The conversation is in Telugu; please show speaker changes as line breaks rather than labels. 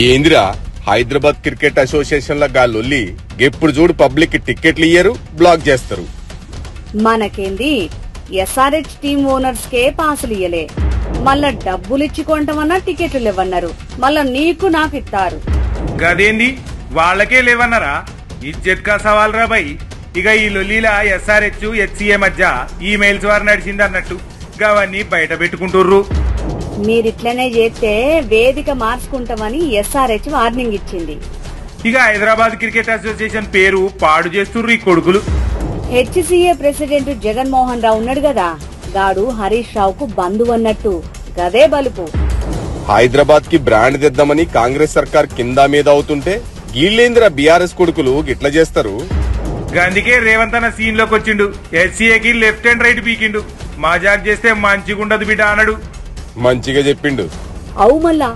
ఏందిరా హైదరాబాద్ క్రికెట్ అసోసియేషన్ ల గాల్లొల్లి ఎప్పుడు చూడు పబ్లిక్ టికెట్లు ఇయ్యరు, బ్లాక్ చేస్తారు.
మనకేంది ఎస్ఆర్హెచ్ టీమ్ ఓనర్స్ కే పాసులు ఇయ్యలే, మళ్ళా డబ్బులిచ్చి కొంటమన్నా టికెట్లు ఇవ్వన్నారు, మళ్ళా నీకు నాకు ఇస్తారు.
గదేంది వాళ్ళకే లేవన్నారా? ఇజ్జత్ కా సవాల్ రా భయ్. ఇక ఈ లొల్లీలా ఎస్ఆర్హెచ్ హెచ్సిఏ మధ్య ఈమెయిల్స్ వారు నడిచింది అన్నట్టు గవన్నీ బయట పెట్టుకుంటుర్రు.
మీరిట్లనే చేస్తే వేదిక మార్చుకుంటామని ఎస్ఆర్హెచ్ వార్నింగ్ ఇచ్చింది.
ఇక హైదరాబాద్ క్రికెట్ అసోసియేషన్ పేరు పాడు చేస్తుర్రు ఈ కొడుకులు.
హెచ్సిఏ ప్రెసిడెంట్ జగన్మోహన్ రావు ఉన్నాడు కదా, గాడు హరీష్ రావుకు బంధువు అన్నట్టు గదే బలుపు.
హైదరాబాద్ కి బ్రాండ్ తెద్దామని కాంగ్రెస్ సర్కార్ కింద మీద అవుతుంటే గీళ్ళేంద్ర బీఆర్ఎస్ కొడుకులు గిట్ల చేస్తారు.
అందుకే రేవంత్ అన్న సీన్ లోకి వచ్చిండు. హెచ్సిఏకి లెఫ్ట్ అండ్ రైట్ పీకిండు. మజాక్ చేస్తే మంచిగుండదు బిడ్డ అన్నాడు.
మంచిగా చెప్పిండు.
అవు మళ్ళా